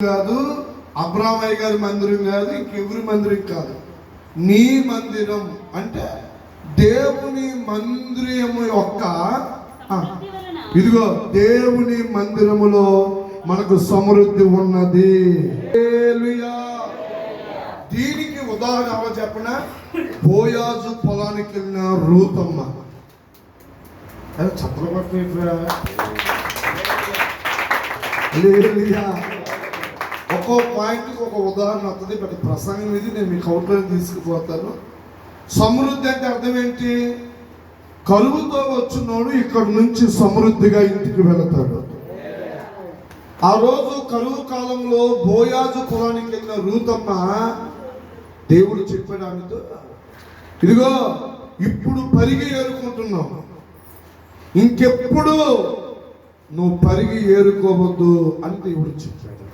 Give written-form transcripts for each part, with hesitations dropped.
కాదు, అబ్రామయ్య గారి మందిరం కాదు, ఇంకెవరి మందిరం కాదు, నీ మందిరం. అంటే దేవుని మందిరము యొక్క ఇదిగో దేవుని మందిరములో మనకు సమృద్ధి ఉన్నది. దీనికి ఉదాహరణ ఎవరో చెప్పిన, బోయాజు పొలానికి వెళ్ళిన రూతమ్మ. చప్పలు పట్టినట్రా ఒక్కో పాయింట్కి ఒక ఉదాహరణ వస్తుంది. బట్ ప్రసంగం ఇది నేను మీకు అవుట్లైన్ తీసుకుపోతాను. సమృద్ధి అంటే అర్థం ఏంటి? కరువుతో వచ్చినోడు ఇక్కడ నుంచి సమృద్ధిగా ఇంటికి వెళతాడు. ఆ రోజు కరువు కాలంలో బోయాజు పొలానికి వెళ్ళిన రూతమ్మ దేవుడు చెప్పాడు ఆమెతో, ఇదిగో ఇప్పుడు పరిగి ఏరుకుంటున్నావు, ఇంకెప్పుడు నువ్వు పరిగి ఏరుకోవద్దు అని దేవుడు చెప్పాడు.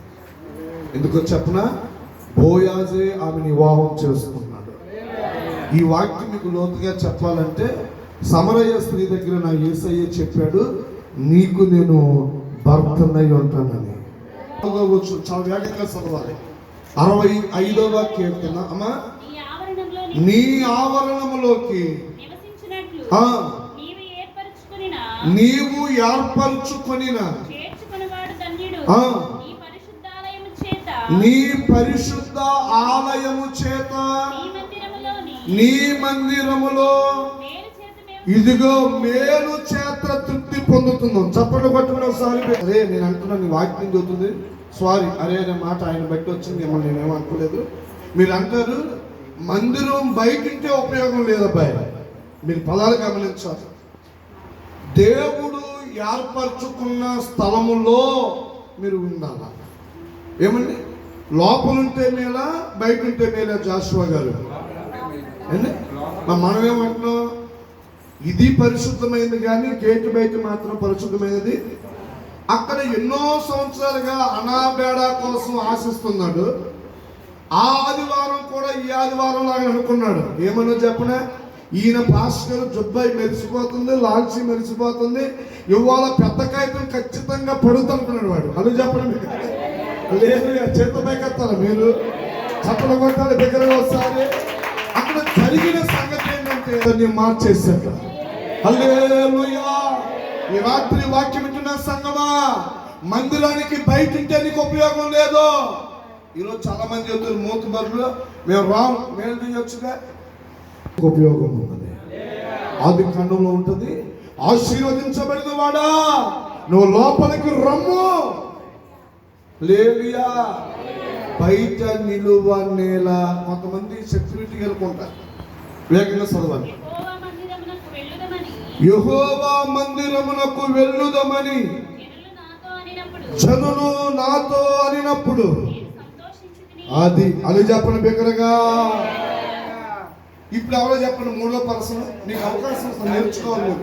ఎందుకో చెప్పనా, బోయాజే ఆమెను వివాహం చేసుకున్నాడు. ఈ వాక్యం మీకు లోతుగా చెప్పాలంటే సమరయ్య స్త్రీ దగ్గర నా యేసయ్య చెప్పాడు, నీకు నేను భర్తనై ఉంటానని. చాలా వేగంగా చదవాలి. 65వ కీర్తన. అమ్మా, నీ ఆవరణములోకి నీవు ఏర్పరచుకొనిన నీ పరిశుద్ధ ఆలయము చేత నీ మందిరములో ఇదిగో మేలు చేత తృప్తి పొందుతున్నాం. చప్పట్లు పట్టుకుని ఒకసారి. అరే నేను అంటున్నాను, నీ వాక్యం చదువుతుంది. సారీ, అరే అనే మాట ఆయన బట్టి వచ్చింది, మిమ్మల్ని నేనేమో అనుకోలేదు. మీరు అంటారు మందిరం బయటింటే ఉపయోగం లేదబ్బాయి. మీరు పదాలు గమనించాలి. దేవుడు ఏర్పరచుకున్న స్థలములో మీరు ఉండాలి. ఏమండి, లోపలుంటే మేలా బయట ఉంటే మేలా? జాషువా గారు మనం ఏమంటున్నాం, ఇది పరిశుద్ధమైనది కానీ గేటు బయట మాత్రం పరిశుద్ధమైనది. అక్కడ ఎన్నో సంవత్సరాలుగా అనాబేడా కోసం ఆశిస్తున్నాడు. ఆ ఆదివారం కూడా ఈ ఆదివారం లాగా అనుకున్నాడు. ఏమన్నా చెప్పనా, ఈయన పాస్టర్ జుబ్బాయి మెరిసిపోతుంది, లాల్చి మెరిసిపోతుంది, ఇవాళ పెద్ద కాగితం ఖచ్చితంగా పడుతుంటున్నాడు వాడు. అది చెప్పడం లేదు, చేత పైకెత్తాలి మీరు, చప్పలు కొట్టాలి దగ్గరగా వస్తారు. అక్కడ జరిగిన సంగతి ఏంటంటే మార్చేశాడు. హల్లెలూయా. ఈ రాత్రి వాక్యం వింటున్న సంగమా, మందిరానికి బయట ఉంటే నీకు ఉపయోగం లేదు. ఈరోజు చాలా మంది చెప్తారు, మూత బరులు మేము రాము, మేలు చేయొచ్చుగా. ఉపయోగం ఉన్నది. ఆది ఖండంలో ఉంటుంది, ఆశీర్వదించబడిన వాడా నువ్వు లోపలికి రమ్ము. లేవియా బయట నిలువ నేల. కొంతమంది సెక్యూరిటీ వెళ్ళుకుంటారు. వేగంగా చదవాలి. యెహోవా మందిరమునకు వెళ్ళుదమని జనులు నాతో అనినప్పుడు అది చెప్పండి బిగ్గరగా. ఇప్పుడు ఎవరో చెప్పండి, మూడో పర్సన్. నీకు అవకాశం నేర్చుకోవాలి.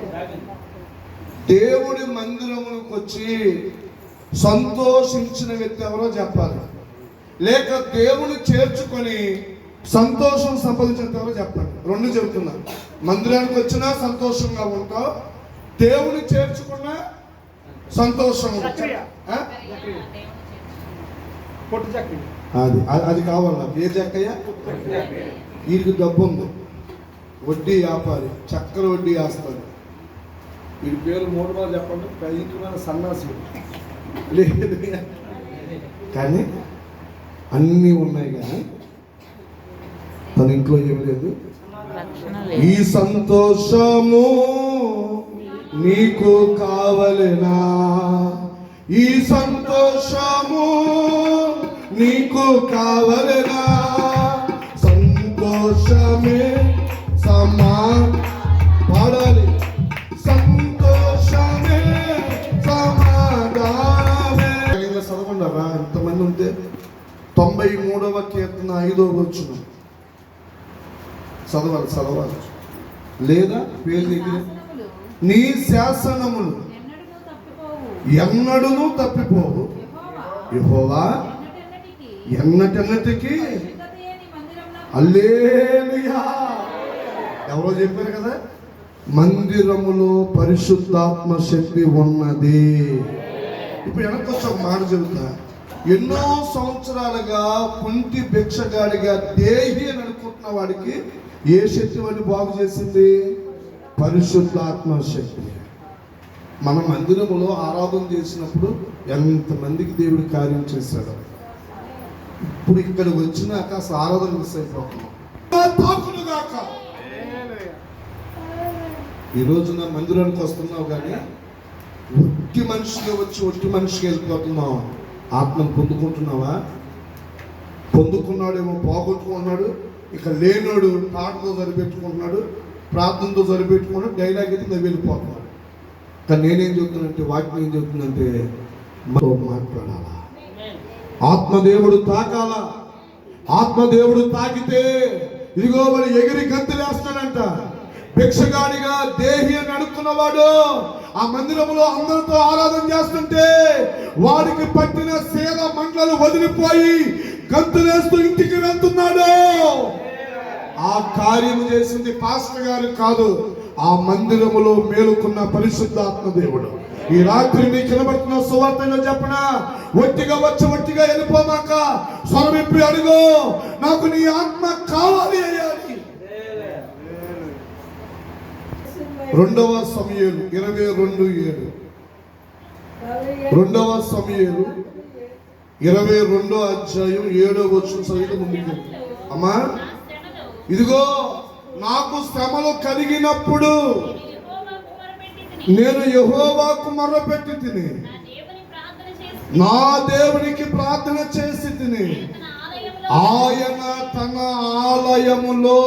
దేవుడి మందిరమునకు వచ్చి సంతోషించిన వ్యక్తి ఎవరో చెప్పాలి. లేక దేవుని చేర్చుకొని సంతోషం సంపాదించిన ఎవరో చెప్పండి. రెండు చెబుతున్నారు. మందిరానికి వచ్చినా సంతోషంగా ఉంటావు, దేవుని చేర్చుకున్నా సంతోషంగా. అది కావాలి నాకు. ఏ జక్కయ్య? వీడికి డబ్బు ఉంది, వడ్డీ వ్యాపారి, చక్కెర వడ్డీ వేస్తాడు. వీడి పేరు 3 మార్లు చెప్పండి. పైన సన్నాసి లేదు కానీ అన్నీ ఉన్నాయి, కానీ తన ఇంట్లో ఏం లేదు. ఈ సంతోషము నీకు కావలెనా? ఈ సంతోషము నీకు కావలెనా? సంతోషమే పాడాలి. సంతోషమే సమాధానమే. చదవకుండా ఎంతమంది ఉంటే 93వ కీర్తన 5వ వచనం చదవాలి. లేదా పేరు దగ్గర, నీ శాసనములు ఎన్నడూను తప్పిపోవు, యెహోవా ఎన్నటెన్నటికి. హల్లెలూయా. ఎవరో చెప్పారు కదా, మందిరములో పరిశుద్ధాత్మ శక్తి ఉన్నది. ఇప్పుడు వెనక్కి వచ్చి ఒక మాట చెబుతా. ఎన్నో సంవత్సరాలుగా కుంటి భిక్షగాడిగా దేహి అని అనుకుంటున్న వాడికి ఏ శక్తి వాడిని బాగు చేసింది? పరిశుద్ధాత్మ శక్తి. మన మందిరములో ఆరాధన చేసినప్పుడు ఎంతమందికి దేవుడు కార్యం చేశాడు. ఇప్పుడు ఇక్కడ వచ్చినాక అసలు ఆరాధన మిస్ అయిపోతున్నాం. ఈ రోజున మందిరానికి వస్తున్నావు కానీ ఒట్టి మనిషిగా వచ్చి ఒట్టి మనిషికి వెళ్ళిపోతున్నావు. ఆత్మను పొందుకుంటున్నావా? పొందుకున్నాడేమో పోగొట్టుకున్నాడు. ఇక లేనోడు పాటతో సరిపెట్టుకుంటున్నాడు, ప్రార్థనతో సరిపెట్టుకున్నాడు, డైలాగ్ అయితే నేను వెళ్ళిపోతున్నాడు. కానీ నేనేం చెప్తున్నానంటే, వాక్యం ఏం చెప్తుందంటే మాట్లాడాలా, ఆత్మదేవుడు తాకాలా. ఆత్మదేవుడు తాకితే ఇదిగో వాడు ఎగిరి గంతులేస్తాడంట. భిక్షగాడిగా దేహి అని అనుకున్నవాడు ఆ మందిరంలో అందరితో ఆరాధన చేస్తుంటే వాడికి పట్టిన సేద మంటలు వదిలిపోయి గంతులేస్తూ ఇంటికి వెళ్తున్నాడు. ఆ కార్యము చేసింది పాస్టర్ గారు కాదు, ఆ మందిరములో మేలుకున్న పరిశుద్ధాత్మ దేవుడు. ఈ రాత్రి నీకు కనబడుతున్న సువార్తలో చెప్పన, ఒట్టిగా వచ్చి ఒట్టిగా వెళ్ళిపోమాక స్వరమిప్పి అడుగు, నాకు నీ ఆత్మ కావాలి అయ్యాలి. 2వ సమూయేలు 22:7. 2వ సమూయేలు 22వ అధ్యాయం 7వ వచనం చదివితే ముందుకు. అమ్మా, ఇదిగో నాకు శ్రమలు కలిగినప్పుడు నేను యెహోవాకు మొర్రపెట్టి తిని, నా దేవునికి ప్రార్థన చేసి తిని, ఆయన తన ఆలయములో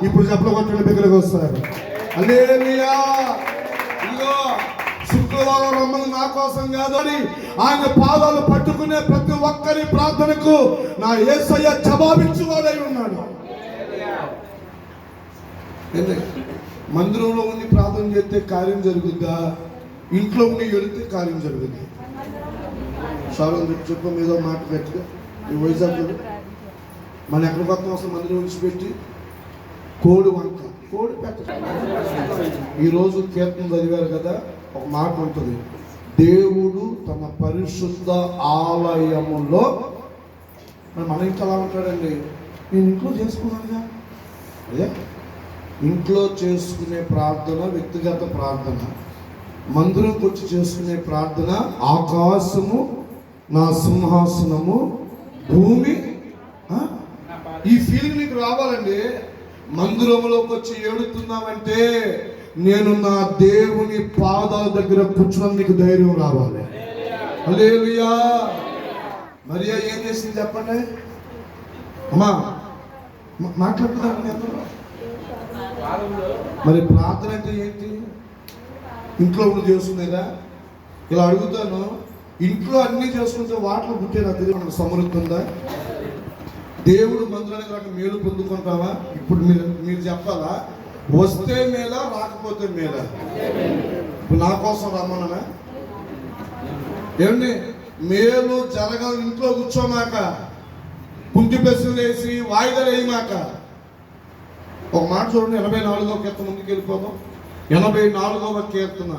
ఇప్పుడు చెప్పలగొట్టండి, దగ్గరకు వస్తారు. హల్లెలూయా. ఇదిగో శుక్రవారం రమ్మని నా కోసం కాదని ఆయన పాదాలు పట్టుకునే ప్రతి ఒక్కరి ప్రార్థనకు నా యేసయ్య జవాబిచ్చువాడై ఉన్నాడు. మందిరంలో ఉండి ప్రార్థన చేస్తే కార్యం జరుగుద్దా? ఇంట్లో ఉండి వెళితే కార్యం జరుగుద్ది. చాలా చెప్పం ఏదో మాట గట్టిగా. ఈ వైజాగ్ మన ఎక్కడ కొత్త అసలు మందిరం విడిచిపెట్టి కోడి వంక కోడి పెట్ట. ఈరోజు కీర్తన చదివారు కదా, ఒక మాట ఉంటుంది, దేవుడు తన పరిశుద్ధ ఆలయములో. మన ఇంట్లో అలా ఉంటాడండి, నేను ఇంట్లో చేసుకున్నానుగా. అదే ఇంట్లో చేసుకునే ప్రార్థన వ్యక్తిగత ప్రార్థన, మందిరంకి వచ్చి చేసుకునే ప్రార్థన ఆకాశము నా సింహాసనము, భూమి. ఈ ఫీలింగ్ నీకు రావాలండి. మందిరంలోకి వచ్చి ఏడుతున్నామంటే నేను నా దేవుని పాదాల దగ్గర కూర్చున్న నీకు ధైర్యం రావాలి. హల్లెలూయా. మరియా ఏం చేసింది చెప్పండి అమ్మా, మాట్లాడుతున్నాను. మరి ప్రార్థన అంటే ఏంటి? ఇంట్లో ఉండి చేస్తుందేదా? ఇలా అడుగుతాను, ఇంట్లో అన్నీ చేసుకుంటే వాటిలో పుట్టేనా తెలియదు, మనకు సమృద్ధి ఉందా? దేవుడు మందిరానికి రాక మేలు పొందుకుంటావా? ఇప్పుడు మీరు చెప్పాలా, వస్తే మేలా రాకపోతే మేలా? ఇప్పుడు నా కోసం రమ్మన్నా ఏమండి? మేలు జరగదు. ఇంట్లో కూర్చోమాక, కుంటి పెసులు వేసి వాయిదాలు వేయమాక. ఒక మాట చూడండి, 84వ కీర్తన ముందుకు వెళ్ళిపోదాం. 84వ కీర్తన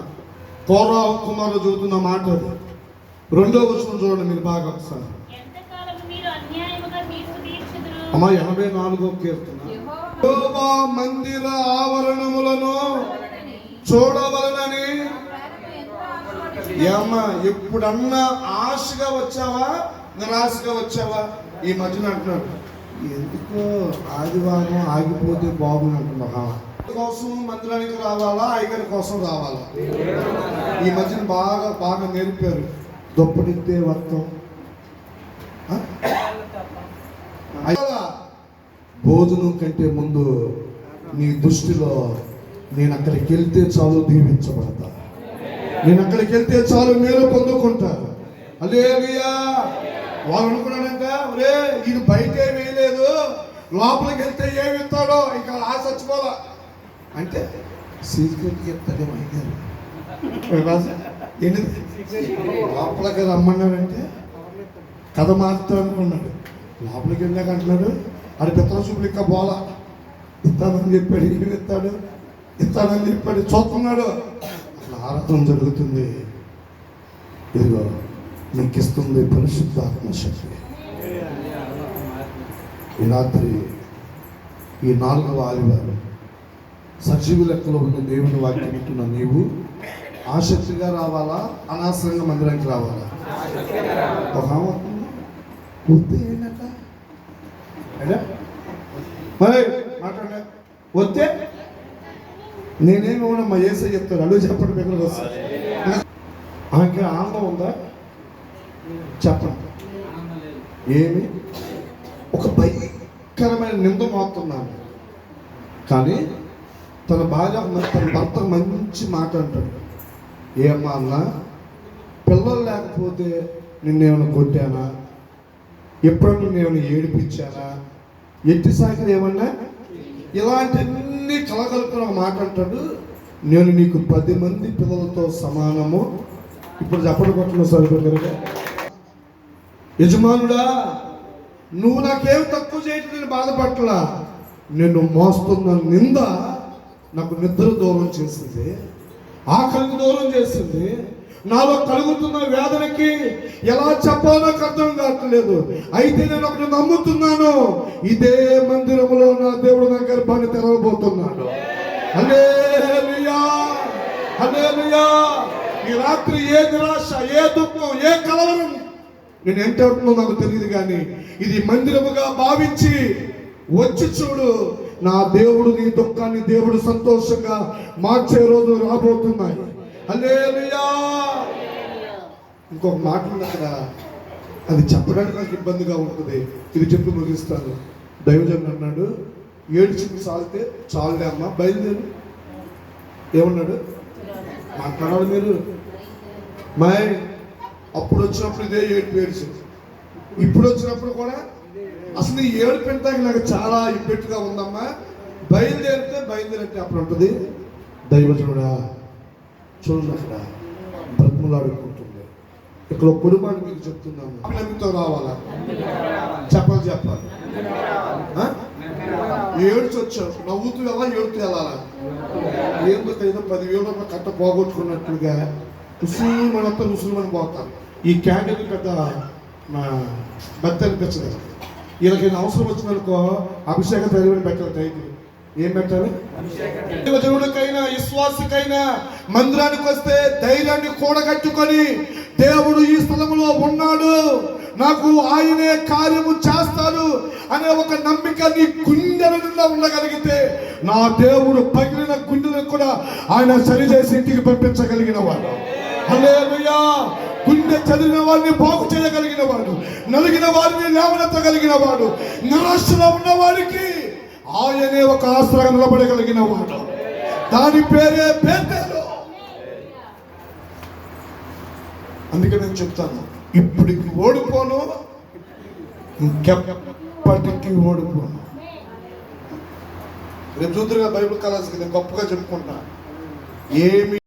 కోరాహు కుమారుడు చదువుతున్న మాట 2వ వచనం చూడండి మీరు బాగా ఒకసారి. అమ్మా 84వ కీర్తన. యెహోవా మందిర ఆవరణములను చూడవలనని. ఏమ్మా, ఎప్పుడన్నా ఆశగా వచ్చావా నిరాశగా వచ్చావా? ఈ మధ్యన అంటున్నాడు, ఎందుకో ఆదివారం ఆగిపోతే బాగుంది అంటున్నా. కోసం మందిరానికి రావాలా, అయ్యగారి కోసం రావాలా? ఈ మధ్యన బాగా నేర్పారు, దుప్పటితే వర్తం. భోజనం కంటే ముందు నీ దృష్టిలో నేను అక్కడికి వెళ్తే చాలు దీవించబడతా, నేను అక్కడికి వెళ్తే చాలు మేలు పొందుకుంటా. హల్లెలూయా. వాళ్ళు అనుకున్నాడంట, ఒరే ఇది బయట వేయలేదు, లోపలికి వెళ్తే ఏమి ఇస్తాడో ఇంకా ఆశ చచ్చిపోలా అంటే సీక్రెట్కి చెప్తాడేమో అయ్యారు. లోపలికి రమ్మన్నాడంటే కథ మారుతా అనుకున్నాడు. లోపలికి వెళ్ళాక అంటున్నాడు, అది పిత్తల చూపులు ఇంకా బోలా, ఇస్తానని చెప్పాడు, ఏమి ఇస్తానని చెప్పాడు, చూస్తున్నాడు. అసలు ఆరాధన జరుగుతుంది. ఇదిగో నీకు ఇస్తుంది పరిశుద్ధాత్మ శక్తి. ఈ రాత్రి ఈ 4వ ఆదివారం సజీవు లెక్కలో ఉన్న దేవుని వాక్యం వింటున్న నీవు ఆసక్తిగా రావాలా, అనవసరంగా మందిరానికి రావాలా? ఒక వద్దే ఏంటట మరి మాట్లాడ వద్దే నేనేమోనమ్మా ఏసై చెప్తాను. అడుగు చెప్పండి దగ్గరకు వస్తాను. ఆమెకి ఆనందం ఉందా? చెప్పండి. ఏమి ఒక భయంకరమైన నింద మోస్తున్నాను, కానీ తన భార్య తన భర్త మంచి మాట అంటాడు. ఏమ్మా అన్న, పిల్లలు లేకపోతే నిన్నేమైనా కొట్టానా? ఎప్పుడన్నా నేనేమైనా ఏడిపించానా? ఎట్టి సాగిన ఏమన్నా ఇలాంటివన్నీ కలగలుపుకుని ఒక మాట అంటాడు. నేను నీకు 10 మంది పిల్లలతో సమానము. ఇప్పుడు చెప్పడం కొట్టిన సరిపోయి యజమానుడా, నువ్వు నాకేం తక్కువ చేయటం నేను బాధపడలా. నిన్ను మోస్తున్న నింద నాకు నిద్ర దూరం చేసింది, ఆకలికి దూరం చేసింది, నాలో కలుగుతున్న వేదనకి ఎలా చెప్పాలో నాకు అర్థం కావట్లేదు. అయితే నేను ఒకటి నమ్ముతున్నాను, ఇదే మందిరంలో నా దేవుడు నా గర్భాన్ని తెరవబోతున్నాడు. హల్లెలూయా, హల్లెలూయా. ఈ రాత్రి ఏ నిరాశ, ఏ దుఃఖం, ఏ కలవరం నేను ఎంటవుతుందో నాకు తెలియదు, కానీ ఇది మందిరముగా భావించి వచ్చి చూడు. నా దేవుడు నీ దుఃఖాన్ని దేవుడు సంతోషంగా మార్చే రోజు రాబోతున్నాయి. హల్లెలూయా. ఇంకొక మాట ఉంది అక్కడ, అది చెప్పడానికి నాకు ఇబ్బందిగా ఉంటుంది. ఇది చెప్పి ముగిస్తాను. దైవజనుడు అన్నాడు, ఏడ్చింది చాలితే చాలులే అమ్మ, బయలుదేరు. ఏమన్నాడు? మాట్లాడాలి మీరు. మై అప్పుడు వచ్చినప్పుడు ఇదే ఏడ్చి, ఇప్పుడు వచ్చినప్పుడు కూడా అసలు నీ ఏడుపు పెంటానికి నాకు చాలా ఇబ్బెట్టుగా ఉందమ్మా, బయలుదేరితే బయలుదేరితే అప్పుడు ఉంటుంది. దైవజనుడా చూడండి, అక్కడ బ్రతుములాడుకుంటుంది. ఇక్కడ ఒక కుటుంబాన్ని మీకు చెప్తున్నాను, అభినందితో రావాలా? చెప్పాలి. ఏడ్చి వచ్చావు, నవ్వుతూ ఎలా ఏడుతూ వెళ్ళాలా? ఎందుకు ఏదో 10,000 కట్ట పోగొట్టుకున్నట్లుగా ముసలిమనంతా ముసలిమని పోతారు. ఈ క్యాండిల్ పెద్ద మా బెత్త అనిపించదు. వీళ్ళకైనా అవసరం వచ్చిందనుకో అభిషేక తైలం పెట్టాలి. టైటిల్ ఏం పెట్టాలి? దేవుడికైనా విశ్వాసికైనా మందిరానికి వస్తే ధైర్యాన్ని కూడగట్టుకొని దేవుడు ఈ స్థలంలో ఉన్నాడు, నాకు ఆయనే కార్యము చేస్తాడు అనే ఒక నమ్మిక నీ గుండెల నిండా ఉండగలిగితే, నా దేవుడు పగిలిన గుండెలను కూడా ఆయన సరిచేసి ఇంటికి పంపించగలిగిన వాడు. హల్లెలూయా. గుండె చదివిన వారిని బాగు చేయగలిగిన వాడు, నలిగిన వారిని లేవనెత్తగలిగిన వాడు, నిరాశలో ఉన్న వారికి ఆయనే ఒక ఆశ్రగా నిలబడగలిగిన వాడు. దాని పేరే బేతేలు. అందుకే నేను చెప్తాను, ఇప్పటికి ఓడిపోను, ఇంకెప్పటికీ ఓడిపోను. రేపు చూద్దరుగా బైబిల్ కాలేజీకి నేను గొప్పగా చెప్పుకుంటా. ఏమి